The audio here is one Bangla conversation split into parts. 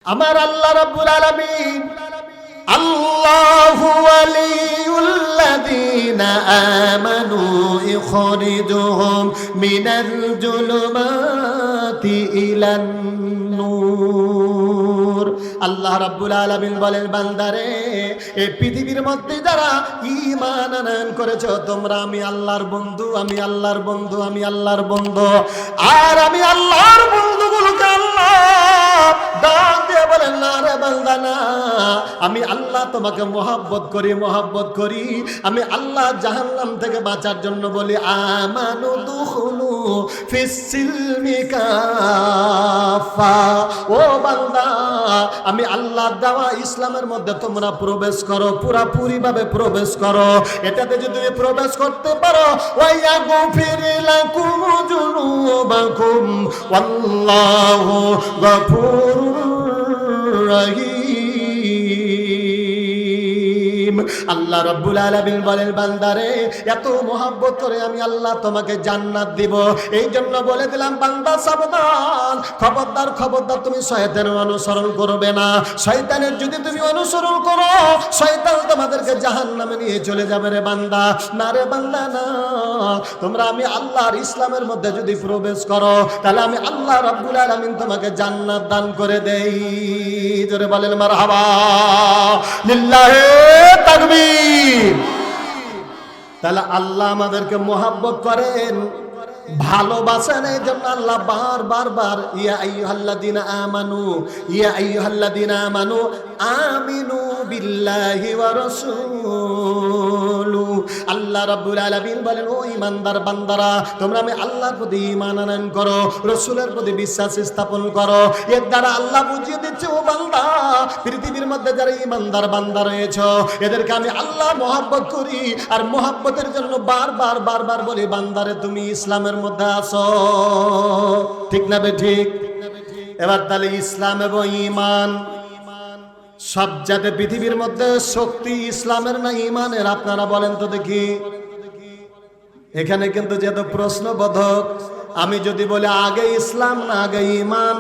আমার আল্লাহ রাব্বুল আলামিন আল্লাহু ওয়ালিউল্লাযীনা আমানু ইখরিজুহুম মিনাল জুলুমাতি ইলান নূর। আল্লাহ রাব্বুল আলামিন বলেন, বান্দারে, এই পৃথিবীর মধ্যে যারা ঈমান আনয়ন করেছো, তোমরা আমি আল্লাহর বন্ধু, আমি আল্লাহর বন্ধু, আমি আল্লাহর বন্ধু। আর আমি আল্লাহর বন্ধুগুলোকে আল্লাহ ডাক দিয়ে বলেন, না রে বান্দা না, আমি আল্লাহ তোমাকে মহব্বত করি, মহব্বত করি। আমি আল্লাহ জাহান্নাম থেকে বাঁচার জন্য বলি, আমানু দুখুলু ফিস সিলমি কাফা। ও বান্দা, আমি আল্লাহ দেওয়া ইসলামের মধ্যে তোমরা প্রবেশ করো, পুরাপুরি ভাবে প্রবেশ করো। এটাতে যদি তুমি প্রবেশ করতে পারো, ওয়ায়াগফির লাকুম যুনুবাকুম ওয়াল্লাহু গফুরুর রহিম। আল্লাহ রাব্বুল আলামিন বলেন, বান্দারে, এত মহব্বত করে আমি আল্লাহ তোমাকে জান্নাত দিব। এই জন্য বলে দিলাম, বান্দা সাবধান, খবরদার খবরদার তুমি শয়তানের অনুসরণ করবে না। শয়তানের যদি তুমি অনুসরণ করো, শয়তান তোমাদেরকে জাহান্নামে নিয়ে চলে যাবে রে বান্দা। না রে বান্দা না, তোমরা আমি আল্লাহর ইসলামের মধ্যে যদি প্রবেশ করো, তাহলে আমি আল্লাহ রাব্বুল আলামিন তোমাকে জান্নাত দান করে দেই। জোরে বলেন মারহাবা, লিল্লাহি তাকবীর। তাহলে আল্লাহ আমাদেরকে মহব্বত করেন, ভালোবাসেন। এই জন্য আল্লাহ বারবার ইয়া আইয়ুহাল্লাযীনা আমানু, ইয়া আইয়ুহাল্লাযীনা আমানু আমিনু বিল্লাহি ওয়া রাসূলু। আল্লাহ রাব্বুল আলামিন বলেন, ও ঈমানদার বান্দারা, তোমরা আমি আল্লাহর প্রতি ঈমান আনয়ন করো, রাসূলের প্রতি বিশ্বাস স্থাপন করো। এর দ্বারা আল্লাহ বুঝিয়ে দিচ্ছে, ও বান্দা, পৃথিবীর মধ্যে যারা ঈমানদার বান্দা রয়েছে, এদেরকে আমি আল্লাহ মহব্বত করি। আর মহব্বতের জন্য বারবার বলি, বান্দারে তুমি ইসলামের মধ্যে আসো। ঠিক না বে ঠিক? এবার তাহলে ইসলাম এবং ঈমান সব জায়গায় পৃথিবীর মধ্যে শক্তি ইসলামের না ঈমানের? আপনারা বলেন তো দেখি। এখানে কিন্তু যেহেতু প্রশ্নবোধক, আমি যদি বলি আগে ইসলাম না আগে ঈমান,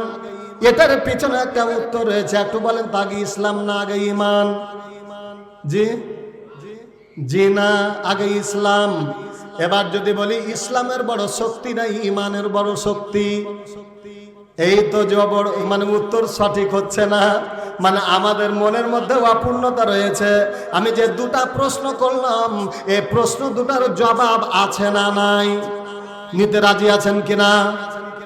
এটার পিছনে একটা উত্তর রয়েছে। একটু বলেন তো, আগে ইসলাম না আগে ঈমান? জি জি না, আগে ইসলাম। এবার যদি বলি ইসলামের বড় শক্তি না ঈমানের বড় শক্তি, এই তো মানে উত্তর সঠিক হচ্ছে না। মানে আমাদের মনের মধ্যে অপূর্ণতা রয়েছে। আমি যে দুটা প্রশ্ন করলাম, এই প্রশ্ন দুটার জবাব আছে না নাই? নিতে রাজি আছেন কিনা?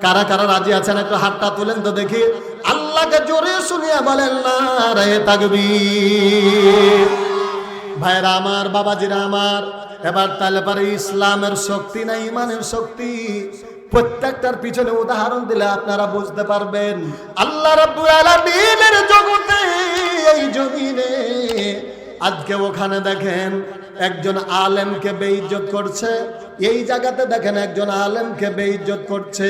কারা কারা রাজি আছেন একটু হাতটা তুলেন তো দেখি। আল্লাহকে জোরে শুনিয়া বলেন না রে তাকবীর। ভাইরা আমার, বাবাজিরা আমার, এবার তাহলে পারে ইসলামের শক্তি না ঈমানের শক্তি? প্রত্যেকটার পিছনে উদাহরণ দিলে আপনারা বুঝতে পারবেন। আল্লাহ রাব্বুল আলামিনের জগতে, এই জমিনে আজকে ওখানে দেখেন একজন আলেমকে বেইজ্জত করছে, এই জায়গাতে দেখেন একজন আলেমকে বেইজ্জত করছে।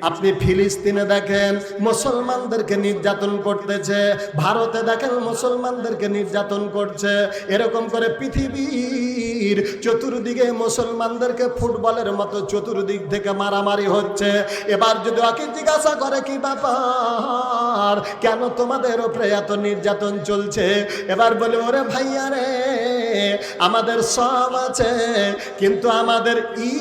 আপনি ফিলিস্তিনে দেখেন মুসলমানদেরকে নির্যাতন করতেছে, ভারতে দেখেন মুসলমানদেরকে নির্যাতন করছে। এরকম করে পৃথিবীর চতুর্দিকে মুসলমানদেরকে ফুটবলের মতো চতুর্দিক থেকে মারামারি হচ্ছে। এবার যদি ওকে জিজ্ঞাসা করে, কি ব্যাপার, কেন তোমাদের উপরে এত নির্যাতন চলছে? এবার বলে, ওরে ভাইয়া রে, আমাদের সব আছে কিন্তু আমাদের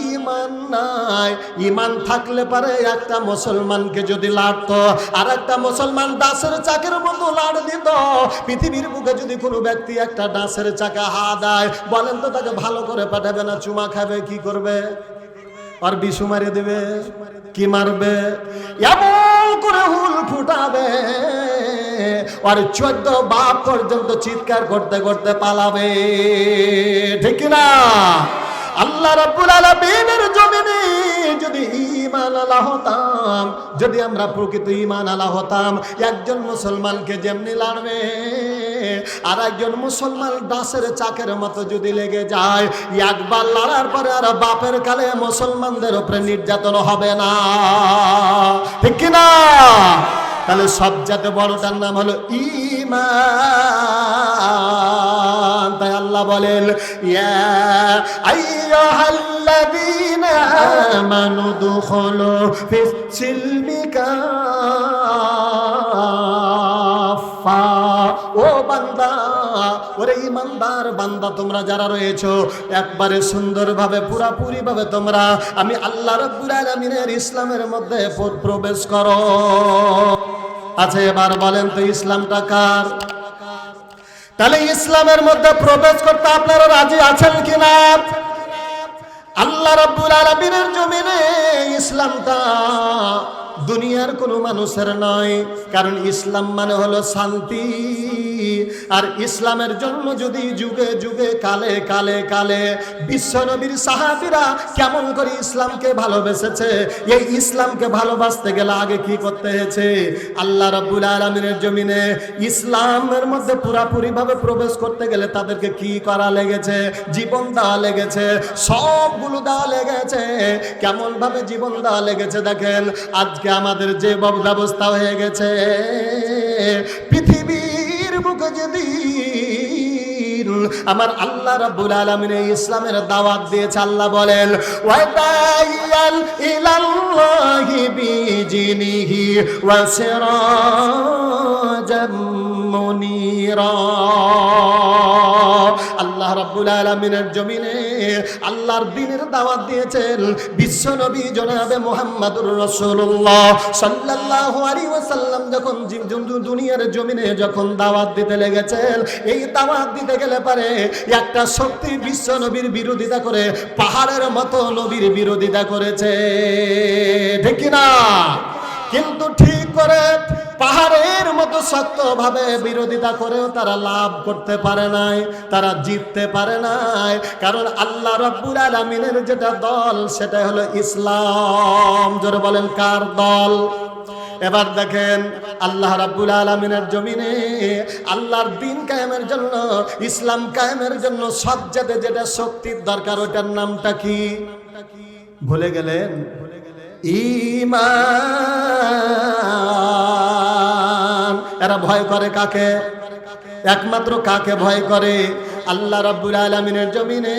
ঈমান নাই। ঈমান থাকলে পারে একটা মুসলমানকে যদি লাড়তো, আর একটা মুসলমান দাসের চাকের মতো লাড় দিত। পৃথিবীর বুকে যদি কোনো ব্যক্তি একটা দাসের চাকা হা দেয়, বলেন তো তাকে ভালো করে পাঠাবে না চুমা খাবে? কি করবে? আর বিশু মারে দেবে? কি মারবে? এমন করে হুল ফুটাবে, আর 14 বাপ পর্যন্ত চিৎকার করতে করতে পালাবে। ঠিক না? আল্লাহ রাব্বুল আলামিনের জমিনে যদি ঈমান আলা হতাম, যদি আমরা প্রকৃত ঈমান আলা হতাম, একজন মুসলমানকে যেমনি লাড়বে, আর একজন মুসলমান দাসের চাকের মতো যদি লেগে যায়, একবার লড়ার পরে আর বাপের কালে মুসলমানদের উপরে নির্যাতন হবে না। ঠিক কিনা? তাহলে সবচেয়ে বড়টার নাম হলো ঈমান। তাই আল্লাহ বলেন, ইয়া আইয়ুহাল্লাযীনা আমানু দুখুলু ফিস সিলমি কাফা। কাফা। ও বান্দা, ওরে ইমানদার বান্দা, তোমরা যারা রয়েছো একবারে সুন্দরভাবে পুরাপুরি ভাবে তোমরা আমি আল্লাহ রাব্বুল আলামিনের ইসলামের মধ্যে প্রবেশ করো। আচ্ছা, এবার বলেন তো ইসলামটা কার? তাহলে ইসলামের মধ্যে প্রবেশ করতে আপনারা রাজি আছেন কিনা? আল্লাহ রাব্বুল আলামিনের জমিনে ইসলামটা দুনিয়ার কোনো মানুষের নয়, কারণ ইসলাম মানে হলো শান্তি। আর ইসলামের জন্য যদি যুগে যুগে কালে কালে কালে বিশ্ব নবীর সাহাবীরা কেমন করে ইসলামকে ভালোবেসেছে, এই ইসলামকে ভালোবাসতে গেলে আগে কি করতে হয়েছে? আল্লাহ রাব্বুল আলামিনের জমিনে ইসলামের মধ্যে পুরাপুরি ভাবে প্রবেশ করতে গেলে তাদেরকে কি করা লেগেছে? জীবন দেওয়া লেগেছে, সবগুলো দেওয়া লেগেছে। কেমন ভাবে জীবন দেওয়া লেগেছে দেখেন। আজকে আমাদের যে ব্যবস্থা হয়ে গেছে, পৃথিবীর বুকে যেদিন আমার আল্লাহ রাব্বুল আলামিন ইসলামের দাওয়াত দিয়েছে, আল্লাহ বলেন ওয়াদাইয়াল ইলাল্লাহি বিজিনিহি ওয়া সিরাজাম মুনীরা। আল্লাহ রাব্বুল আলামিনের জমিনে আল্লাহর দ্বীনের দাওয়াত দিয়েছেন বিশ্ব নবী জনাবে মুহাম্মদুর রাসূলুল্লাহ সাল্লাল্লাহু আলাইহি ওয়াসাল্লাম। যখন দুনিয়ার জমিনে যখন দাওয়াত দিতে লেগেছেন, এই দাওয়াত দিতে গেলে পারে একটা শক্তি বিশ্ব নবীর বিরোধিতা করে পাহাড়ের মতো নবীর বিরোধিতা করেছে, ঠিক না? কিন্তু ঠিক করে পাহাড়ের মতো শক্তভাবে বিরোধিতা করেও তারা লাভ করতে পারে নাই, তারা জিততে পারে নাই। কারণ আল্লাহ রাব্বুল আলামিনের যেটা দল সেটা হলো ইসলাম। জোরে বলেন, কার দল? এবার দেখেন আল্লাহ রাব্বুল আলামিনের জমিনে আল্লাহর দ্বীন কায়েমের জন্য, ইসলাম কায়েমের জন্য সবচেয়ে যেটা শক্তির দরকার, ওটার নামটা কি ভুলে গেলেন? ঈমান। এরা ভয় করে কাকে? একমাত্র কাকে ভয় করে? আল্লাহ রাব্বুল আলামিনের জমিনে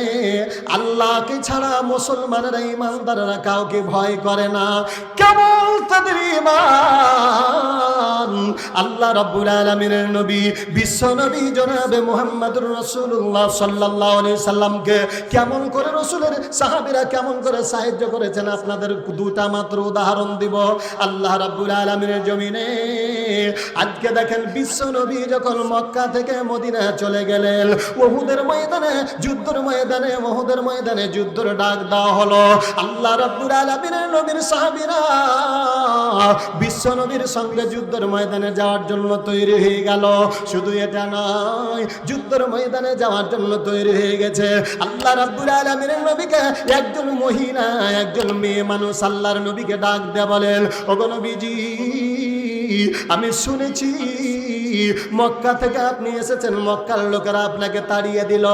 আল্লাহকে ছাড়া মুসলমানেরা, ঈমানদাররা কাউকে ভয় করে না। কেবল তাদের ঈমান আল্লাহ রাব্বুল আলামিনের নবী বিশ্ব নবী জনাবে মুহাম্মদুর রাসূলুল্লাহ সাল্লাল্লাহু আলাইহি সাল্লামকে কেমন করে রাসূলের সাহাবীরা কেমন করে সাহায্য করেছেন, আপনাদের দুটা মাত্র উদাহরণ দিব। আল্লাহ রাব্বুল আলামিনের জমিনে আজকে দেখেন বিশ্ব নবী যখন মক্কা থেকে মদিনা চলে গেলেন, উহুদের ময়দানে যুদ্ধের ময়দানে উহুদের ময়দানে যুদ্ধের ডাক দেওয়া হলো। আল্লাহ রাব্বুল আলামিনের নবীর সাহাবীরা বিশ্ব নবীর সঙ্গে যুদ্ধের ময়দানে যাওয়ার জন্য তৈরি হয়ে গেল। শুধু এটা নয়, যুদ্ধের ময়দানে যাওয়ার জন্য তৈরি হয়ে গেছে। আল্লাহ রাব্বুল আলামিনের নবীকে একজন মহিলা, একজন মেয়ে মানুষ আল্লাহর নবীকে ডাক দিয়ে বলেন, ওগো নবীজি, আমি শুনেছি মক্কা থেকে আপনি এসেছেন, মক্কার লোকেরা আপনাকে তাড়িয়ে দিল।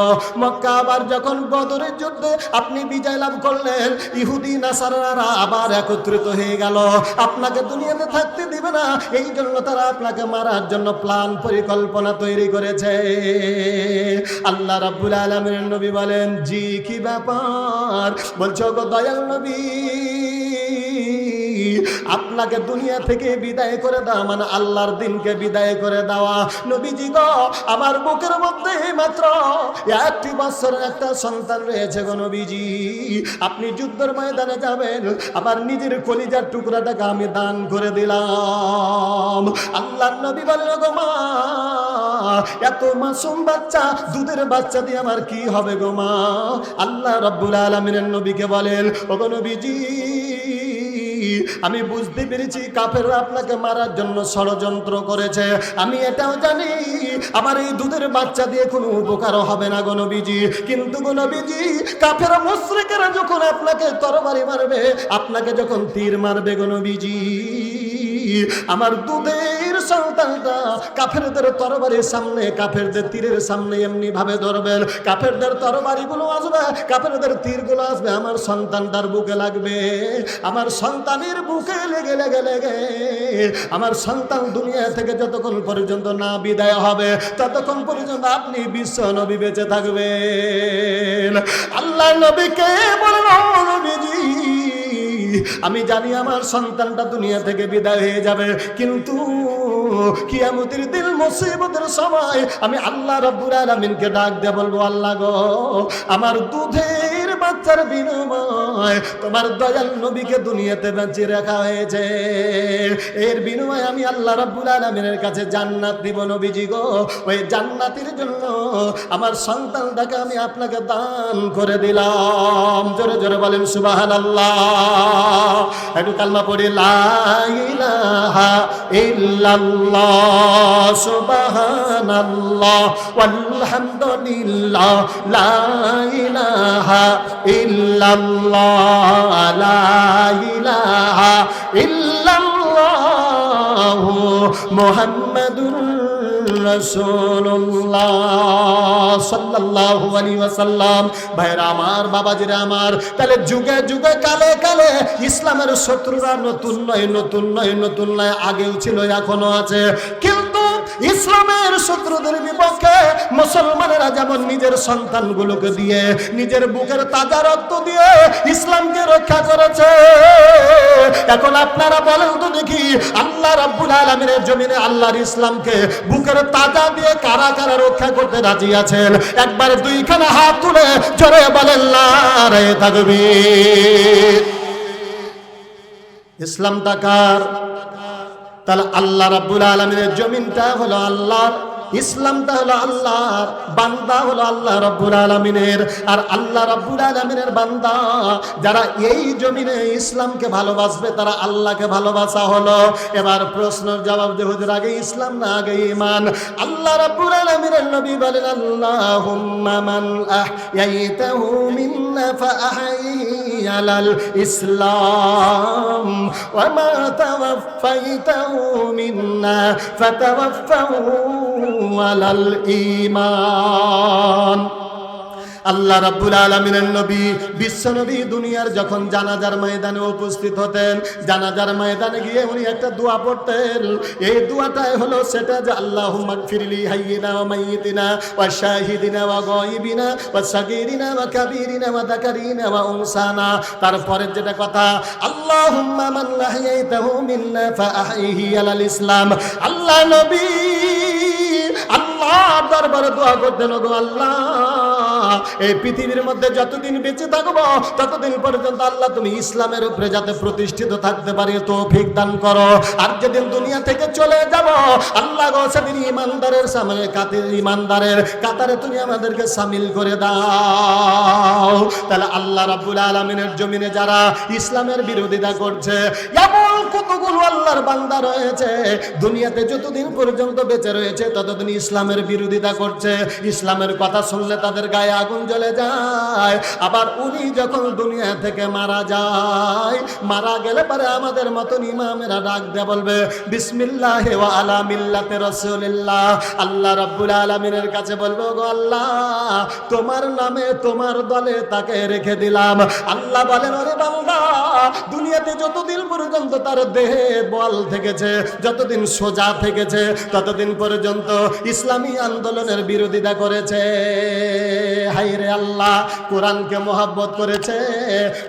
মক্কা আবার যখন বদরের যুদ্ধে আপনি বিজয় লাভ করলেন, ইহুদি নাসারারা আবার একত্রিত হয়ে গেল, আপনাকে দুনিয়াতে থাকতে দিবে না। এই জন্য তারা আপনাকে মারার জন্য প্ল্যান পরিকল্পনা তৈরি করেছে। আল্লাহ রাব্বুল আলামিনের নবী বলেন, জি কি ব্যাপার? বলছো গো দয়াল নবী, আপনাকে দুনিয়া থেকে বিদায় করে দেওয়া মানে আল্লাহর দ্বীনকে বিদায় করে দেওয়া। নবীজি গো, আমার বুকের মধ্যে মাত্র 1 বছরের একটা সন্তান রয়েছে গো নবীজি। আপনি যুদ্ধের ময়দানে যাবেন, আবার নিজের কলিজার টুকরাটাকে আমি দান করে দিলাম। আল্লাহর নবী বলল, গো মা, এত মাসুম বাচ্চা, দুধের বাচ্চা দিয়ে আমার কি হবে গো মা? আল্লাহ রাব্বুল আলামিনের নবীকে বলেন, ও গো নবীজি, আমি বুঝতে পেরেছি কাফেররা আপনাকে মারার জন্য ষড়যন্ত্র করেছে। আমি এটাও জানি আমার এই দুধের বাচ্চা দিয়ে কোনো উপকার হবে না গো নবীজি। কিন্তু গো নবীজি, কাফের মুশরিকরা যখন আপনাকে তরবারি মারবে, আপনাকে যখন তীর মারবে গো নবীজি, আমার দুধের সন্তানটা কাফেরদের তরবারির সামনে, কাফেরদের তীরের সামনে এমনি ভাবে ধরবেন, কাফেরদের তরবারিগুলো আসবে, কাফেরদের তীরগুলো আসবে, আমার সন্তানটার বুকে লাগবে। আমার সন্তানের বুকে লেগে লেগে লেগে আমার সন্তান দুনিয়া থেকে যতক্ষণ পর্যন্ত না বিদায় হবে, ততক্ষণ পর্যন্ত আপনি বিশ্ব নবী বেঁচে থাকবেন। আল্লাহ নবীকে বলেন, ও নবীজি, আমি জানি আমার সন্তানটা দুনিয়া থেকে বিদায় হয়ে যাবে, কিন্তু কিয়ামতের দিন মুসিবতের সময় আমি আল্লাহ রাব্বুল আলামিনকে ডাক দিয়ে বলবো, আল্লাহ গো, আমার দুধের বাচ্চার বিনিময় তোমার দয়াল নবীকে দুনিয়াতে বাঁচিয়ে রাখা হয়েছে, এর বিনিময়ে আমি আল্লাহ রাব্বুল আলামিনের কাছে জান্নাত দিব নবীজি গো। ওই জান্নাতের জন্য আমার সন্তানটাকে আমি আপনাকে দান করে দিলাম। জোরে জোরে বলেন সুবহানাল্লাহ। একটু কালমা পড়ি, লা ইলাহা ইল্লাল্লাহ সুবহানাল্লাহ ওয়ালহামদুলিল্লাহ লা ইলাহা ইল্লাল্লাহ লা ইলাহা ইল্লাল্লাহ মুহাম্মাদুর রাসূলুল্লাহ সাল্লাল্লাহু আলাইহি ওয়াসাল্লাম। ভাইরা আমার, বাবাজিরা আমার, তাহলে যুগে যুগে কালে কালে ইসলামের শত্রুরা নতুন নয়, নতুন নয়, নতুন নয়, আগেও ছিল, এখনো আছে। কিন্তু ইসলামের শত্রুদের বিপক্ষে মুসলমানেরা যেমন নিজের সন্তানগুলোকে দিয়ে, নিজের বুকের তাজা রক্ত দিয়ে ইসলামকে রক্ষা করেছে, এখন আপনারা বলেন তো দেখি, আল্লাহ রাব্বুল আলামিনের জমিনে আল্লাহর ইসলামকে বুকের তাজা দিয়ে কারা কারা রক্ষা করতে রাজি আছেন? একবার দুইখানা হাত তুলে জোরে বলেন নারে তাকবীর। ইসলামটা কার? তাহলে আল্লাহ রাব্বুল আলামিনের জমিনটা হলো আল্লাহর, ইসলামটা হলো আল্লাহর, বান্দা হলো আল্লাহ রাব্বুল আলামিনের। আর আল্লাহ রাব্বুল আলামিনের বান্দা যারা এই জমিনে ইসলামকে ভালোবাসবে তারা আল্লাহকে ভালোবাসা হলো। এবার প্রশ্নের জবাব দেব, হুজুর আগে ইসলাম না আগে ঈমান? আল্লাহ রাব্বুল আলামিনের নবী বলেন, আল্লাহুম্মা মান আহইয়াইতাহু মিন্না ফাআহইহি আলাল ইসলাম ওয়া মা তাওয়াফফাইতাহু মিন্না ফাতাওয়াফফাহু আলাল ঈমান। আল্লাহ রাব্বুল আলামিনের নবী, বিশ্ব নবী দুনিয়ার যখন জানাজার ময়দানে উপস্থিত হতেন, জানাজার ময়দানে গিয়ে উনি একটা দোয়া পড়তেন। এই দোয়াটাই হলো সেটা যে আল্লাহুম্মা গফিরলি হাইয়িনা ওয়া মাইয়িতিনা ওয়া শাহিদিনা ওয়া গায়িবিনা ওয়া সাগীরিনা ওয়া কাবীরিনা ওয়া যাকারিনা ওয়া উনসানা। তারপরে যেটা কথা, আল্লাহুম্মা মান আহইয়াইতাহু মিন্না ফাআহইহি আলাল ইসলাম। আল্লাহ নবী আল্লাহর দরবারে দোয়া করতেন, গো আল্লাহ, এই পৃথিবীর মধ্যে যতদিন বেঁচে থাকবো ততদিন পর্যন্ত আল্লাহ তুমি ইসলামের উপরে যাতে প্রতিষ্ঠিত থাকতে পারি তৌফিক দান করো। আর যেদিন দুনিয়া থেকে চলে যাব আল্লাহ গো, সেদিন ইমানদারের সামনে ইমানদারের কাতারে তুমি আমাদেরকে শামিল করে দাও। তাহলে আল্লাহ রাব্বুল আলামিনের জমিনে যারা ইসলামের বিরোধিতা করছে, এমন কতগুলো আল্লাহর বান্দা রয়েছে দুনিয়াতে যতদিন পর্যন্ত বেঁচে রয়েছে ততদিন ইসলামের বিরোধিতা করছে, ইসলামের কথা শুনলে তাদের গায়ে আগুন জ্বলে যায়। আবার উনি যখন দুনিয়া থেকে মারা যায়, মারা গেলে পরে আমাদের মতন ইমামেরা ডাক দিয়ে বলবে, বিসমিল্লাহি ওয়া আলা মিল্লাতি রাসূলিল্লাহ। আল্লাহ রাব্বুল আলামিনের কাছে বলবো, গো আল্লাহ, তোমার নামে তোমার দলে তাকে রেখে দিলাম। আল্লাহ বলেন, ওরে বান্দা, দুনিয়াতে যতদিন পর্যন্ত তার দেহে বল থেকেছে, যতদিন সোজা থেকেছে, ততদিন পর্যন্ত ইসলামী আন্দোলনের বিরোধিতা করেছে। হায়রে আল্লাহ, কোরআনকে মহব্বত করেছে,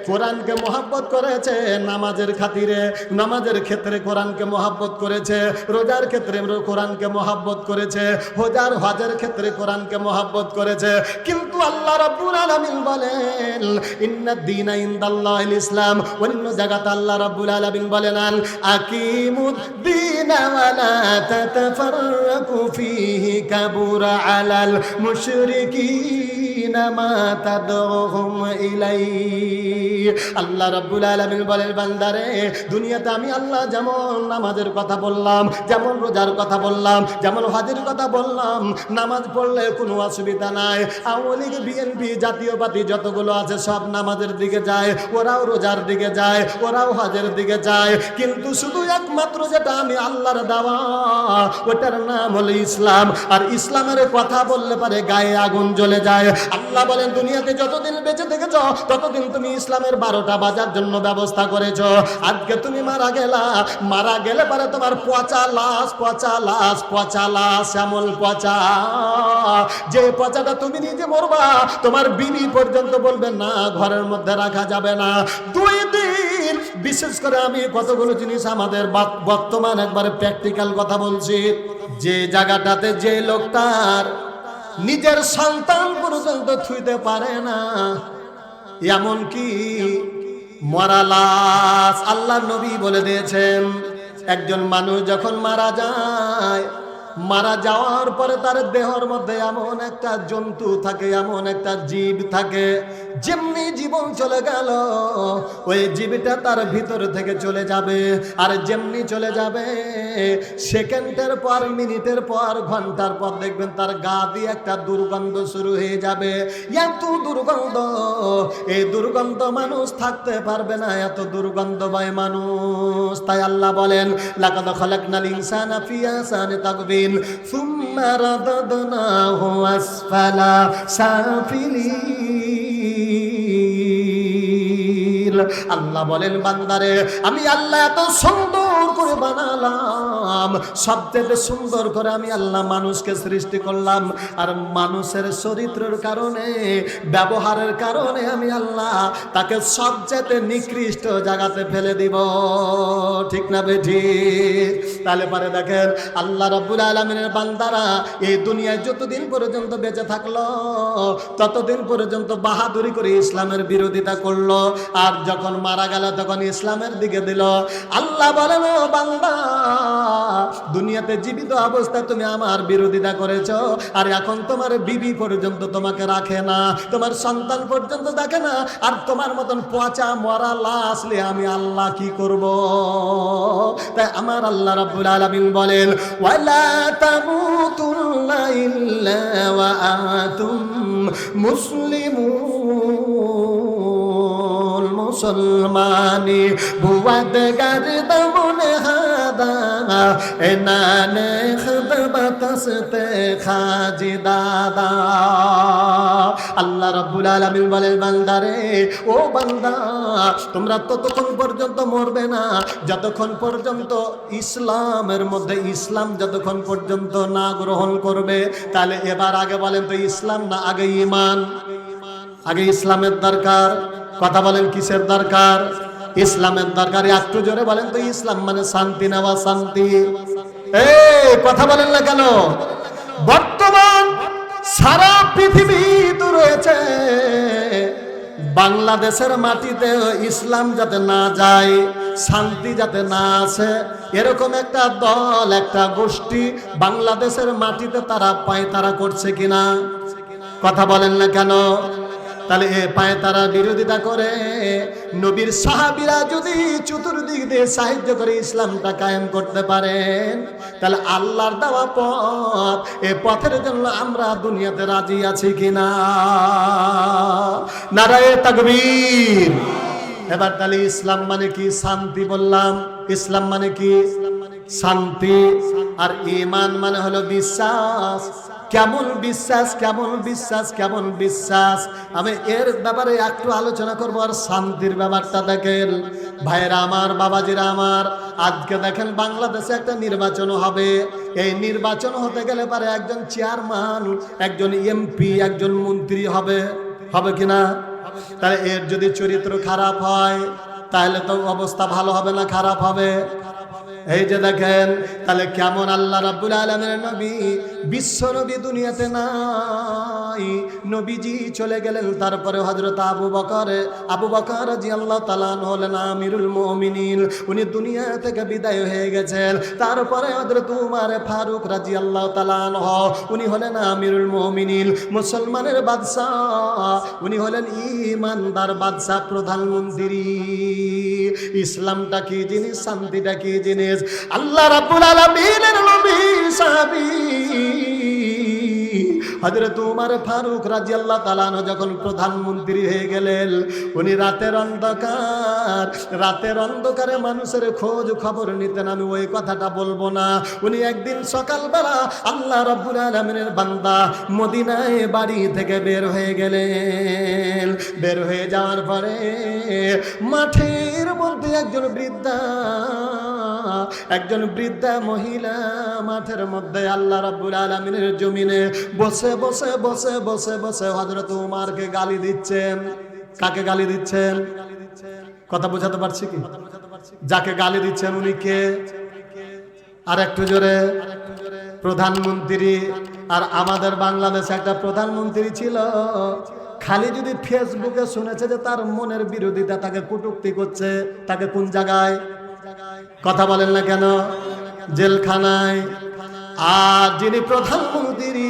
কোরআনকে মহব্বত করেছে নামাজের খাতিরে, নামাজের ক্ষেত্রে কোরআনকে মহব্বত করেছে, রোজার ক্ষেত্রে কোরআনকে মহব্বত করেছে, হজের ক্ষেত্রে কোরআনকে মহব্বত করেছে। কিন্তু আল্লাহ রাব্বুল আলামিন বলেন, ইন্নাদ দীনা ইনদাল্লাহিল ইসলাম। অন্য জায়গাতে আল্লাহ রাব্বুল আলামিন বলেন, আকিমুদ দীনা ওয়া লা তাতাফাররাকু ফীহি কাবুরা আলাল মুশরিকিনা মা তাদউহুম ইলাইহি। আল্লাহ রাব্বুল আলামিন বলেন, বান্দারে, দুনিয়াতে আমি আল্লাহ যেমন নামাজের কথা বললাম, যেমন রোজার কথা বললাম, যেমন হজের কথা বললাম, নামাজ পড়লে কোনো অসুবিধা নাই। আওয়ামী লীগ, বিএনপি, জাতীয় পার্টি যতগুলো আছে সব নামাজের দিকে যায়, ওরাও রোজার দিকে যায়, ওরাও হজের দিকে যায়। কিন্তু শুধু একমাত্র যেটা আমি আল্লাহর দেওয়া, ওটার নাম হলো ইসলাম। আর ইসলামের কথা বললে পারে গায়ে আগুন জ্বলে যায়। আল্লাহ বলেন, দুনিয়াতে যতদিন বেঁচে থেকেছ ততদিন তুমি ইসলামের 12টা বাজার জন্য ব্যবস্থা করেছ। আজকে তুমি মারা গেলা, মারা গেলে পারে তোমার পচা লাশ, পচা লাশ, পচা লাশ, এমন পচা, যে পচাটা তুমি নিজে মরবা, তোমার বিবি পর্যন্ত বলবে না, ঘরের মধ্যে রাখা যাবে না। 2 দিন বিশেষ করে আমি কতগুলো জিনিস আমাদের বর্তমান একবারে প্র্যাকটিক্যাল কথা বলছি। যে জায়গাটাতে যে লোকটার নিজের সন্তান পর্যন্ত ছুঁইতে পারে না, এমনকি মরা লাশ, আল্লাহ নবী বলে দিয়েছেন একজন মানুষ যখন মারা যায়, মারা যাওয়ার পরে তার দেহের মধ্যে এমন একটা জন্তু থাকে, এমন একটা জীব থাকে, যেমনি জীবন চলে গেল ওই জীবটা তার ভিতর থেকে চলে যাবে। আর যেমনি চলে যাবে, সেকেন্ডের পর, মিনিটের পর, ঘন্টার পর দেখবেন তার গা দিয়ে একটা দুর্গন্ধ শুরু হয়ে যাবে। এত দুর্গন্ধ, এই দুর্গন্ধ মানুষ থাকতে পারবে না, এত দুর্গন্ধ পায় মানুষ। তাই আল্লাহ বলেন, লাকাদ খালাকনাল ইনসানা ফি আহসানি তাকবীর সুম্মা রাদাদনাহু আসফালা সাফিলিন। আল্লাহ বলেন, বান্দারে আমি আল্লাহ এত সুন্দর করে বানালাম, সবচেয়ে সুন্দর করে আমি আল্লাহ মানুষকে সৃষ্টি করলাম। আর মানুষের চরিত্রের কারণে, ব্যবহারের কারণে আমি আল্লাহ তাকে সবচেয়ে নিকৃষ্ট জায়গাতে ফেলে দিব। ঠিক না বেঠিক? তাহলে পারে দেখেন, আল্লাহ রাব্বুল আলামিনের বান্দারা এই দুনিয়ায় যতদিন পর্যন্ত বেঁচে থাকলো, ততদিন পর্যন্ত বাহাদুরি করে ইসলামের বিরোধিতা করলো। আর যখন মারা গেল তখন ইসলামের দিকে দিল। আল্লাহ বলেন, ও বান্দা, দুনিয়াতে জীবিত অবস্থায় তুমি আমার বিরোধিতা করেছো, আর এখন তোমার বিবি পর্যন্ত তোমাকে রাখে না, তোমার সন্তান পর্যন্ত দেখে না, আর তোমার মতন পচা মরা লাশ নিয়ে আমি আল্লাহ কি করব? তাই আমার আল্লাহ রাব্বুল আলামিন বলেন, ওয়ালা তামুতুন্না ইল্লা ওয়া আনতুম মুসলিমুন। মুসলমানি বুয়াদ গারদমনে হাদা এনানে খুদবাতসতে খাজি দাদা। আল্লাহ রাব্বুল আলামিন বলেন, বান্দারে, ও বান্দা, তোমরা ততক্ষণ পর্যন্ত মরবে না যতক্ষণ পর্যন্ত ইসলামের মধ্যে, ইসলাম যতক্ষণ পর্যন্ত না গ্রহণ করবে। তাহলে এবার আগে বলেন তো ইসলাম না আগে ঈমান? আগে ইসলামের দরকার। কথা বলেন, কিসের দরকার? ইসলামের দরকার। একটু জোরে বলেন তো, ইসলাম মানে শান্তি নেওয়া, শান্তি। এই কথা বলেন না কেন? বর্তমান সারা পৃথিবীতে রয়েছে, বাংলাদেশের মাটিতে ইসলাম যাতে না যায়, শান্তি যাতে না আসে, এরকম একটা দল, একটা গোষ্ঠী বাংলাদেশের মাটিতে তারা পায়তারা করছে কিনা? কথা বলেন না কেন? তাহলে এ পায়তারা বিরোধিতা করে নবীর সাহাবীরা যদি চতুর্দিক দিয়ে সাহায্য করে ইসলামটা কায়েম করতে পারেন, তাহলে আল্লাহর দেওয়া পথ, এ পথের জন্য আমরা দুনিয়াতে রাজি আছি কিনা? নারায়ে তাকবীর। এবার তাহলে ইসলাম মানে কি? শান্তি বললাম। ইসলাম মানে কি? শান্তি। আর ঈমান মানে হলো বিশ্বাস। কেমন বিশ্বাস, কেমন বিশ্বাস, কেমন বিশ্বাস? আমি এর ব্যাপারে একটু আলোচনা করবো। আর শান্তির ব্যাপারটা দেখেন ভাইরা আমার, বাবাজিরা আমার, আজকে দেখেন বাংলাদেশে একটা নির্বাচন হবে। এই নির্বাচন হতে গেলে পারে একজন চেয়ারম্যান, একজন এমপি, একজন মন্ত্রী হবে, হবে কিনা? তাহলে এর যদি চরিত্র খারাপ হয় তাহলে তো অবস্থা ভালো হবে না, খারাপ হবে। এই যে দেখেন, তাহলে কেমন আল্লাহ রাব্বুল আলামিনের নবী, বিশ্ব নবী দুনিয়াতে নাই, নবীজি চলে গেলেন। তারপরে হযরত আবু বকর রাদিয়াল্লাহু তাআলা হলেন আমিরুল মুমিনিন, উনি দুনিয়া থেকে বিদায় হয়ে গেছেন। তারপরে হযরত উমর ফারুক রাদিয়াল্লাহু তাআলা উনি হলেন আমিরুল মুমিনিন, মুসলমানের বাদশা, উনি হলেন ঈমানদার বাদশা, প্রধানমন্ত্রী। ইসলামটা কি জিনিস, শান্তিটা কি জিনিস? আল্লাহ রাব্বুল আলামিনের নবী সাহাবী হযরত উমর ফারুক রাদিয়াল্লাহু তাআলা যখন প্রধানমন্ত্রী হয়ে গেলেন, উনি রাতের অন্ধকারে মানুষের খোঁজ খবর নিতেন। আমি ওই কথাটা বলবো না। উনি একদিন সকালবেলা আল্লাহ রাব্বুল আলামিনের বান্দা মদিনায় বাড়ি থেকে বের হয়ে গেলেন। বের হয়ে যাওয়ার পরে মাঠের মধ্যে একজন বৃদ্ধা মহিলা মাঠের মধ্যে আল্লাহ রাব্বুল আলামিনের জমিনে বসে বসে বসে বসে বসে হযরত উমরকে গালি দিচ্ছেন। কাকে গালি দিচ্ছেন? কথা বোঝাতে পারছি কি? যাকে গালি দিচ্ছেন উনি কে? আর একটু জোরে। প্রধানমন্ত্রী। আর আমাদের বাংলাদেশে একটা প্রধানমন্ত্রী ছিল, খালি যদি ফেসবুকে শুনেছে যে তার মনের বিরোধিতা, তাকে কটূক্তি করছে, তাকে কোন জায়গায়? কথা বলেন না কেন? জেলখানায়। আর যিনি প্রধানমন্ত্রী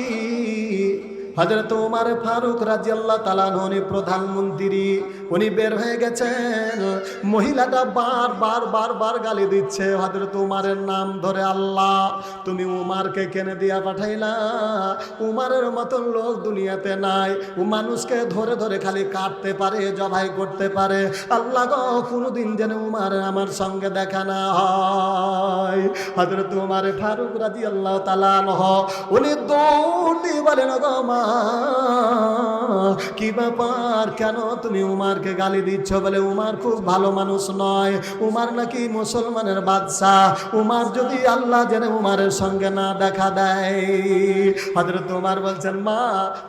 হযরত ওমর ফারুক রাদিয়াল্লাহু তাআলা উনি প্রধানমন্ত্রী, উনি বের হয়ে গেছেন, মহিলাটা বারবার গালি দিচ্ছে হযরত ওমরের নাম ধরে। আল্লাহ, তুমি উমারকে কেনে দিয়া পাঠাইলা? উমারের মতন লোক দুনিয়াতে নাই, ও মানুষকে ধরে ধরে খালি কাটতে পারে, জবাই করতে পারে। আল্লাহ গো, কোনোদিন যেন উমার আমার সঙ্গে দেখা না হয়। হযরত ওমর ফারুক রাদিয়াল্লাহু তাআলা আনহু উনি দৌড় দিয়ে বলেন, গো মা, কি ব্যাপার, কেন তুমি উমারকে গালি দিচ্ছ? বলে উমার খুব ভালো মানুষ নয়, উমার নাকি মুসলমানের বাদশাহ, উমার যদি আল্লাহ জেনে উমারের সঙ্গে না দেখা দেয়। হযরত ওমর বলছেন, মা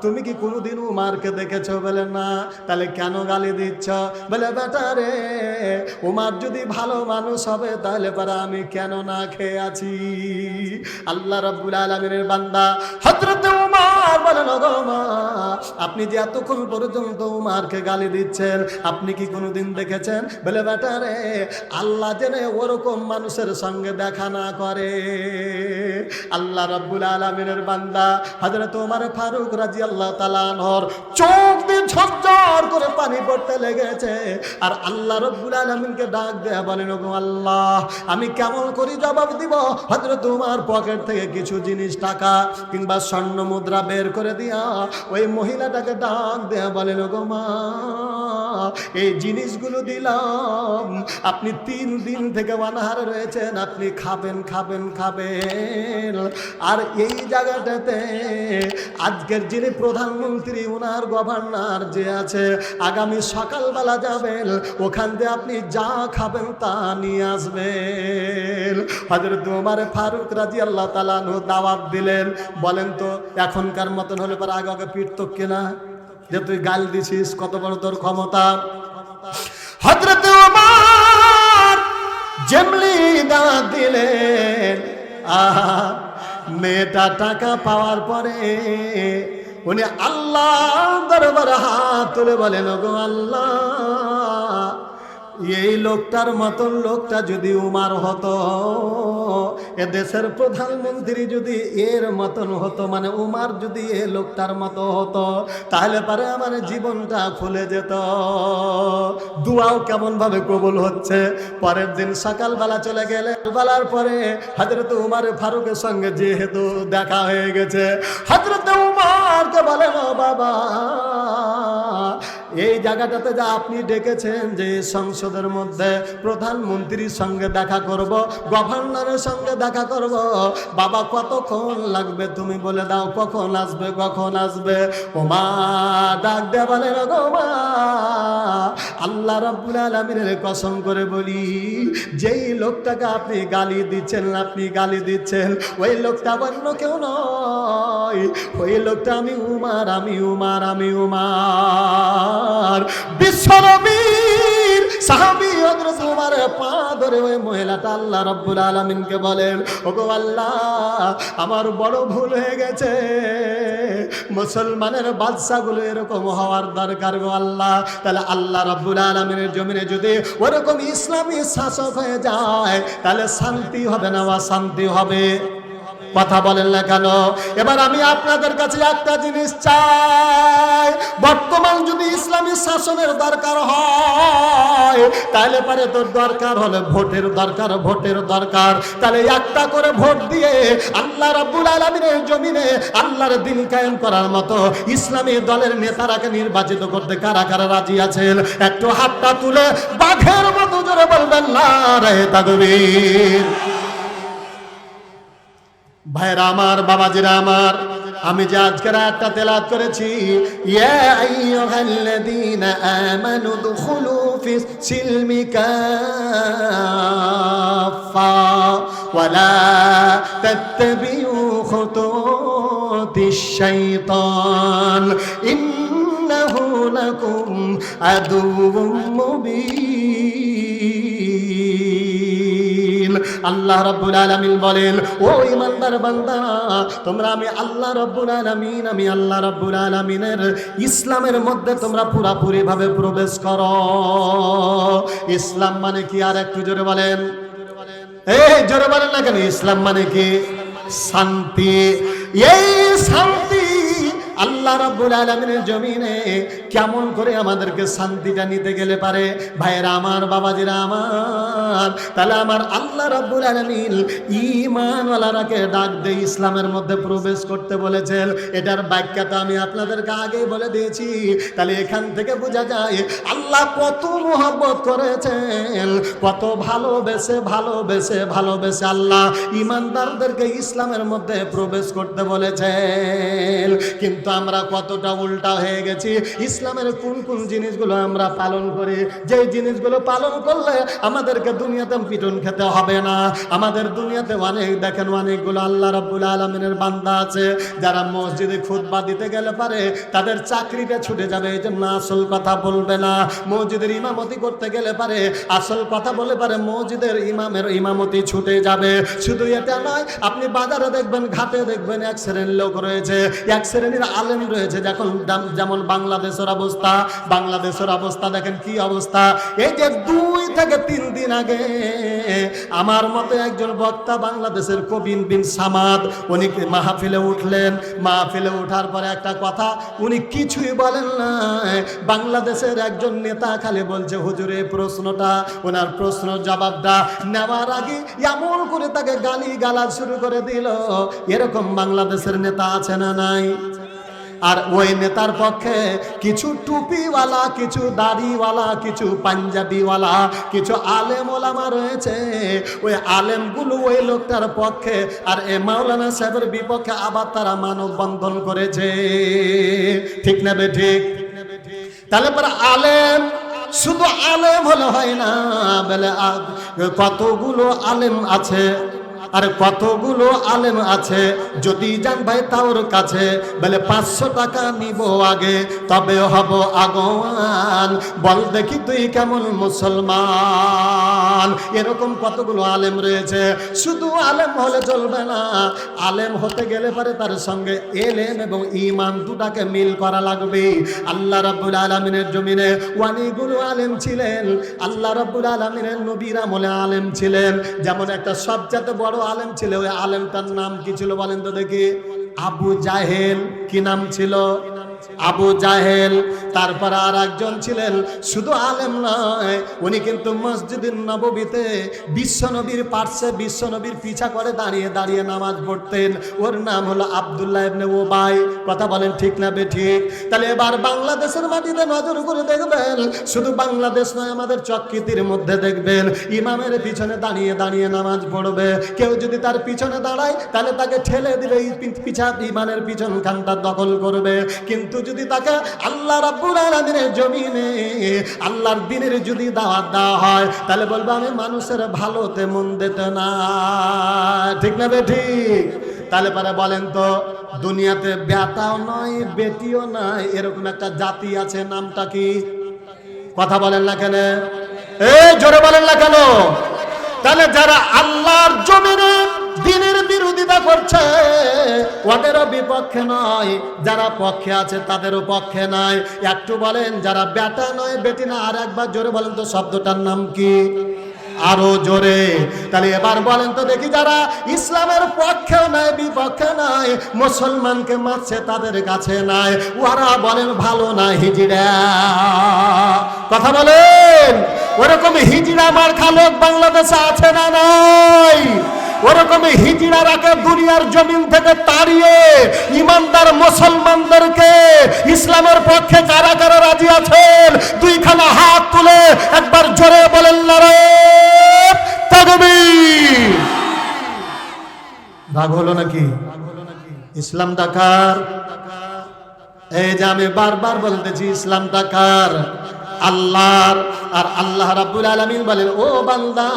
তুমি কি কোনোদিন উমারকে দেখেছো? বলে না। তাহলে কেন গালি দিচ্ছ? বলে বেটা রে, উমার যদি ভালো মানুষ হবে তাহলে পরে আমি কেন না খেয়ে আছি? আল্লাহ রাব্বুল আলামিনের বান্দা হযরত ওমর বলেন, ওগো মা, আপনি যে এতক্ষণ পর্যন্ত উমারকে গালি দিচ্ছেন, আপনি কি কোনোদিন দেখেছেন? বলে বেটা রে, আল্লাহ জেনে ওরকম মানুষের সঙ্গে দেখা না করে। আল্লাহ রাব্বুল আলামিনের বান্দা হযরত ওমর ফারুক রাদিয়াল্লাহু তাআলা আনহুর চোখ দিয়ে ঝরঝর করে পানি পড়তে লেগেছে। আর আল্লাহ রাব্বুল আলামিনকে ডাক দেয়া বলেন, ওগো আল্লাহ, আমি কেমন করে জবাব দিব? হযরত ওমর পকেট থেকে কিছু জিনিস, টাকা কিংবা স্বর্ণ মুদ্রা বের করে দিয়া ওই মহিলাটাকে ডাক দেয়া বলেন, ওগো মা, এই জিনিসগুলো দিলাম, আপনি 3 দিন থেকে অনাহারে রয়েছেন, আপনি খাবেন খাবেন খাবেন। আর এই জায়গাটাতে আজকের যিনি প্রধানমন্ত্রী, ওনার গভর্নর যে আছে, আগামী সকালবেলা যাবেন, ওখান থেকে আপনি যা খাবেন তা নিয়ে আসবেন। হযরত ওমর ফারুক রাদিয়াল্লাহু তাআলা আনহু দাওয়াত দিলেন। বলেন তো, এখনকার মতন হলে পরে আগে আগে পিটতো কিনা? যে তুই গাল দিছিস, কত বড় তোর ক্ষমতা। হযরত ওমর যেমনি দাওয়াত দিলেন, মেয়েটা টাকা পাওয়ার পরে উনি আল্লাহ দরবারে হাত তুলে বলেন, ওগো আল্লাহ, এই লোকটার মতন লোকটা যদি উমার হতো, এ দেশের প্রধানমন্ত্রী যদি এর মতন হতো, মানে উমার যদি এ লোকটার মতো হতো, তাহলে পারে আমার জীবনটা খুলে যেত। দুয়াও কেমন ভাবে কবুল হচ্ছে। পরের দিন সকালবেলা চলে গেলে, বেলার পরে হযরত ওমর ফারুকের সঙ্গে যেহেতু দেখা হয়ে গেছে, হযরত ওমরকে বলেন, ও বাবা, এই জায়গাটাতে যা আপনি ডেকেছেন যে সংসদের মধ্যে প্রধানমন্ত্রীর সঙ্গে দেখা করব, গভর্নরের সঙ্গে দেখা করব, বাবা কতক্ষণ লাগবে তুমি বলে দাও, কখন আসবে কখন আসবে? ওমা ডাক দেয়া বলেন, গো মা, আল্লাহ রাব্বুল আলামিনের কসম করে বলি, যেই লোকটাকে আপনি গালি দিচ্ছেন, ওই লোকটা অন্য কেউ নয়, ওই লোকটা আমি উমার। বিশ্বনবীর সাহাবী হযরত ওমরের পা ধরে ওই মহিলাটা আল্লাহ রাব্বুল আলামিনকে বলেন, ওগো আল্লাহ, আমার বড় ভুল হয়ে গেছে, মুসলমানের বাদশাগুলো এরকম হওয়ার দরকার গো আল্লাহ। তাহলে আল্লাহ রাব্বুল আলামিনের জমিনে যদি ওরকম ইসলামী শাসক হয়ে যায়, তাহলে শান্তি হবে না অশান্তি হবে? কথা বলেন না কেন? এবার আমি আপনাদের কাছে একটা জিনিস চাই, বর্তমান যদি ইসলামী শাসনের দরকার হয়, তাহলে পারে তোর দরকার হলে ভোটের দরকার। তাহলে একটা করে ভোট দিয়ে আল্লাহ রাব্বুল আলামিনের জমিনে আল্লাহর দ্বীন কায়েম করার মতো ইসলামী দলের নেতারাকে নির্বাচিত করতে কারা কারা রাজি আছেন? একটু হাতটা তুলে বাঘের মতো জোরে বলবেন নারে তাকবীর। ভাইরা আমার, বাবাজিরা আমার, আমি যে আজকের আয়াতটা তেলাওয়াত করেছি, ইয়া আইয়ুহাল্লাযীনা আমানু দুখুলু ফিস সিলমি কাফা ওয়া লা তাত্তাবিউ খুতুতিশ শাইতান ইন্নাহু ইন্নাহু লাকুম আদুউম মুবিন। আল্লাহ রাব্বুল আলামিন বলেন, ও ইমানদার বান্দা, তোমরা আমি আল্লাহ রাব্বুল আলামিনের ইসলামের মধ্যে তোমরা পুরাপুরি ভাবে প্রবেশ করো। ইসলাম মানে কি? আর একটু জোরে বলেন, এই জোরে বলেন না কেন? ইসলাম মানে কি? শান্তি। এই শান্তি আল্লাহ রাব্বুল আলামিনের জমিনে কেমন করে আমাদেরকে শান্তিটা নিতে গেলে পারে? ভাইরা আমার, বাবাজিরা আমার, তাহলে আমার আল্লাহ রাব্বুল আলামিন ঈমানওয়ালারাকে ডাক দিয়ে ইসলামের মধ্যে প্রবেশ করতে বলেছেন। এটার ব্যাখ্যাটা আমি আপনাদেরকে আগেই বলে দিয়েছি। তাহলে এখান থেকে বোঝা যায় আল্লাহ কত মহব্বত করেছেন, কত ভালোবেসে ভালোবেসে ভালোবেসে আল্লাহ ঈমানদারদেরকে ইসলামের মধ্যে প্রবেশ করতে বলেছেন। কিন্তু আমরা কতটা উল্টা হয়ে গেছি। ইসলামের কোন কোন জিনিসগুলো আমরা পালন করি, যে জিনিসগুলো পালন করলে আমাদেরকে দুনিয়াতে পিটন খেতে হবে না। আমাদের দুনিয়াতে দেখেন অনেকগুলো আল্লাহ রাব্বুল আলামিনের বান্দা আছে যারা মসজিদে খুতবা দিতে গেলে পারে তাদের চাকরিটা ছুটে যাবে, এই জন্য আসল কথা বলবে না। মসজিদের ইমামতি করতে গেলে পারে আসল কথা বলে পারে মসজিদের ইমামের ইমামতি ছুটে যাবে। শুধু এটা নয়, আপনি বাজারে দেখবেন, ঘাটে দেখবেন এক শ্রেণীর লোক রয়েছে, এক শ্রেণীর আলেম রয়েছে। যেমন বাংলাদেশের অবস্থা দেখেন কি অবস্থা। এই যে 2 থেকে 3 দিন আগে আমার মতো একজন বক্তা বাংলাদেশের কবিন বিন সামাদ, উনি মাহফিলে উঠলেন। মাহফিলে ওঠার পরে একটা কথা উনি কিছুই বলেন না। বাংলাদেশের একজন নেতা খালি বলছে, হুজুরে প্রশ্নটা, ওনার প্রশ্ন জবাবটা নেওয়ার আগে এমন করে তাকে গালি গালাজ শুরু করে দিল। এরকম বাংলাদেশের নেতা আছে না নাই? আর ওই নেতার পক্ষে কিছু টুপিওয়ালা, কিছু দাড়িওয়ালা, কিছু পাঞ্জাবিওয়ালা, কিছু আলেম ওলামা রয়েছে। ওই আলেমগুলো ওই লোকটার পক্ষে, আর এ মাওলানা সাহেবের বিপক্ষে আবার তারা মানববন্ধন করেছে। ঠিক না বে ঠিক? তাহলে পরে আলেম শুধু আলেম হলে হয় না, বলে কতগুলো আলেম আছে, আর কতগুলো আলেম আছে। যদি যান ভাই তাওর কাছে, বলে 500 টাকা নিব আগে, তবে হব আগোয়ান, বল দেখি তুই কেমন মুসলমান। এরকম কতগুলো আলেম রয়েছে। শুধু আলেম হলে চলবে না, আলেম হতে গেলে পারে তার সঙ্গে এলেম এবং ঈমান দুটাকে মিল করা লাগবে। আল্লাহ রাব্বুল আলামিনের জমিনে অনেকগুলো আলেম ছিলেন। আল্লাহ রাব্বুল আলামিনের নবীর আমলে আলেম ছিলেন। যেমন একটা সবচেয়ে বড় আলেম ছিল, ওই আলেমটার নাম কি ছিল বলেন তো দেখি? আবু জাহেল। কি নাম ছিল? আবু জাহেল। তারপর আর একজন ছিলেন, শুধু আলেম নয়, উনি কিন্তু মসজিদের নববীতে বিশ্বনবীর পার্শ্বে বিশ্বনবীর পিছা করে দাঁড়িয়ে দাঁড়িয়ে নামাজ পড়তেন। ওর নাম হলো আব্দুল্লাহ ইবনে উবাই। কথা বলেন ঠিক না বে ঠিক? তাহলে এবার বাংলাদেশের মাটিতে নজর করে দেখবেন, শুধু বাংলাদেশ নয়, আমাদের চক্কিতির মধ্যে দেখবেন ইমামের পিছনে দাঁড়িয়ে দাঁড়িয়ে নামাজ পড়বে। কেউ যদি তার পিছনে দাঁড়ায় তাহলে তাকে ঠেলে দিলে পিছা ইমানের পিছন খানটা দখল করবে। কিন্তু যদি তাকে আল্লাহ রাব্বুল আলামিনের জমিনে আল্লাহর দ্বীনের যদি দাওয়াত দেওয়া হয়, তাহলে বলবে আমি মানুষের ভালোতে মন দিতে না। ঠিক না বে ঠিক? তাহলে পরে বলেন তো, দুনিয়াতে বেটাও নয় বেটিও নয়, এরকম একটা জাতি আছে, নামটা কি? কথা বলেন না কেন? এই জোরে বলেন না কেন? তাহলে যারা আল্লাহর জমিনে দ্বীনের বিরোধিতা করছে ওদেরও বিপক্ষে নয়, যারা পক্ষে আছে তাদেরও পক্ষে নয়। একটু বলেন, যারা বেটা নয় বেটি না, আর একবার জোরে বলেন তো শব্দটার নাম কি? আরো জোরে। তাহলে এবার বলেন তো দেখি, যারা ইসলামের পক্ষে নাই বিপক্ষে নাই, মুসলমানকে মারছে তাদের কাছে নাই, ওরা বলেন ভালো না হিজড়া। কথা বলেন, ওরকম হিজড়া মার্কা লোক বাংলাদেশে আছে না নাই? ওরকম হিজড়ারাকে দুনিয়ার জমিন থেকে তাড়িয়ে ইমানদার মুসলমানদেরকে ইসলামের পক্ষে কারা কারা রাজি আছেন? 2খানা হাত তুলে একবার জোরে বলেন নারে তাকবীর। রাগ হলো নাকি? ইসলাম ডাকার। এই যে আমি বারবার বলতেছি, ইসলাম ডাকার আল্লাহর। আর আল্লাহ রাব্বুল আলামিন বলেন, ও বান্দা,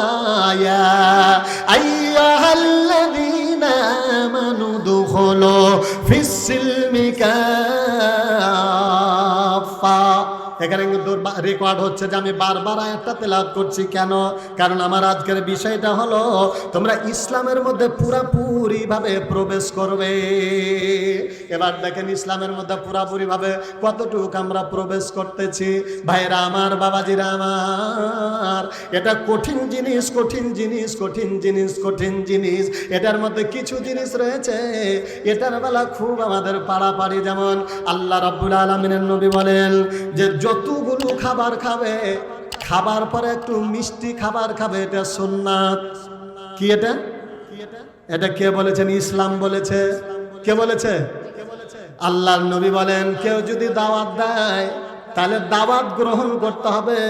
ইয়া আইয়ুহাল্লাযীনা আমানু দুখুলু ফিস সিলমি কাফা, এখানে কিন্তু রেকর্ড হচ্ছে যে আমি বারবার আয়াতটা তেলাওয়াত করছি। কেন? কারণ আমার আজকের বিষয়টা হলো তোমরা ইসলামের মধ্যে পুরাপুরি ভাবে প্রবেশ করবে। এবার দেখেন ইসলামের মধ্যে পুরাপুরি ভাবে কতটুকু আমরা প্রবেশ করতেছি। ভাইরা আমার, বাবাজিরা আমার, এটা কঠিন জিনিস, কঠিন জিনিস, কঠিন জিনিস, কঠিন জিনিস। এটার মধ্যে কিছু জিনিস রয়েছে এটার বেলা খুব আমাদের পাড়াপাড়ি। যেমন আল্লাহ রাব্বুল আলামিনের নবী বলেন যে যতগুলো খাবার খাবে, খাবার পরে একটু মিষ্টি খাবার খাবে, এটা সুন্নাত। কি এটা? এটা কে বলেছেন? ইসলাম বলেছে। কে বলেছে? আল্লাহর নবী বলেন কেউ যদি দাওয়াত দেয় তাহলে দাওয়াত গ্রহণ করতে হবে।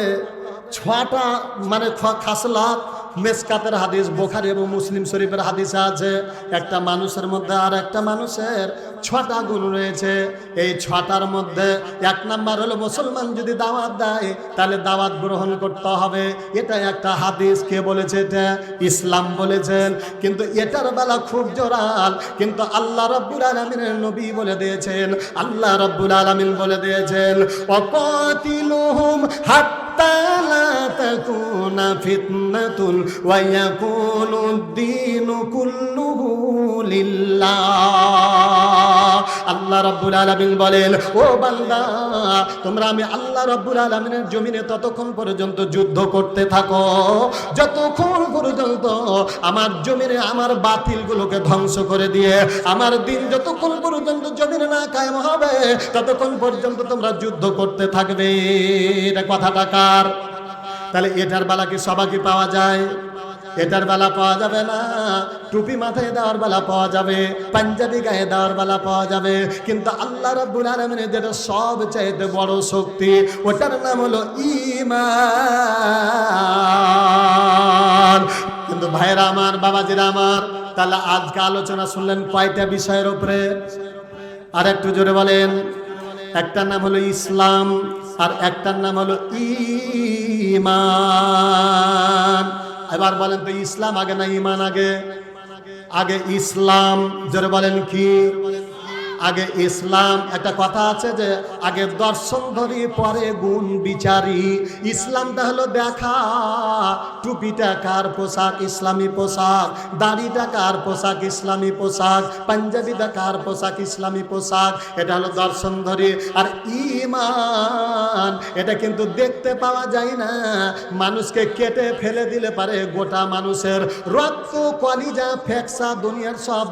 6টা মানে খাসলাত মেসকাতের হাদিস, বুখারী এবং মুসলিম শরীফের হাদিসে আছে। একটা মানুষের মধ্যে আর একটা মানুষের 6টা গুণ রয়েছে। এই 6টার মধ্যে 1 নাম্বার হলো মুসলমান যদি দাওয়াত দেয় তাহলে দাওয়াত গ্রহণ করতে হবে। এটা একটা হাদিস। কে বলেছে? এটা ইসলাম বলেছেন। কিন্তু এটার বেলা খুব জোরাল। কিন্তু আল্লাহ রাব্বুল আলামিনের নবী বলে দিয়েছেন, আল্লাহ রাব্বুল আলামিন বলে দিয়েছেন ওয়াকাতিলুহুম হাত্তা লা তাকুনা ফিতনাতুন ওয়া ইয়াকুনুদ-দীনু কুল্লুহু লিল্লাহ। আল্লাহ রাব্বুল আলামিন বলেন ও বান্দা, তোমরা আমি আল্লাহ রাব্বুল আলামিনের জমিনে ততক্ষণ পর্যন্ত যুদ্ধ করতে থাকো যতক্ষণ পর্যন্ত আমার জমিনে আমার বাতিলগুলোকে ধ্বংস করে দিয়ে আমার দিন যতক্ষণ পর্যন্ত জমিনে না কায়েম হবে ততক্ষণ পর্যন্ত তোমরা যুদ্ধ করতে থাকবে। এটা কথাটা কার? তাহলে এটার বেলা কি সবাইকে পাওয়া যায়? এটার বেলা পাওয়া যাবে না। টুপি মাথায় দেওয়ার বেলা পাওয়া যাবে, পাঞ্জাবি গায়ে দেওয়ার বেলা পাওয়া যাবে, কিন্তু আল্লাহ রাব্বুল আলামিনের যেটা সবচাইতে বড় শক্তি ওটার নাম হলো ঈমান। কিন্তু ভাইরা আমার, বাবাজিরা আমার, তাহলে আজকে আলোচনা শুনলেন কয়টা বিষয়ের উপরে? আর একটু জোরে বলেন। একটার নাম হলো ইসলাম আর একটার নাম হলো ঈমান। এবার বলেন তো ইসলাম আগে না ঈমান আগে? আগে ইসলাম। জোরে বলেন কি? আগে ইসলাম। একটা কথা আছে যে আগে দর্শন ধরি পরে গুণ বিচারি। ইসলামটা হলো দেখা টুপিটা কার পোশাক, ইসলামী পোশাক, দাড়িটা কার পোশাক, ইসলামী পোশাক, পাঞ্জাবিটা কার পোশাক, ইসলামী পোশাক। এটা হলো দর্শন ধরি। আর ঈমান এটা কিন্তু দেখতে পাওয়া যায় না। মানুষকে কেটে ফেলে দিলে পারে গোটা মানুষের রক্ত, কলিজা, ফেকসা, দুনিয়ার সব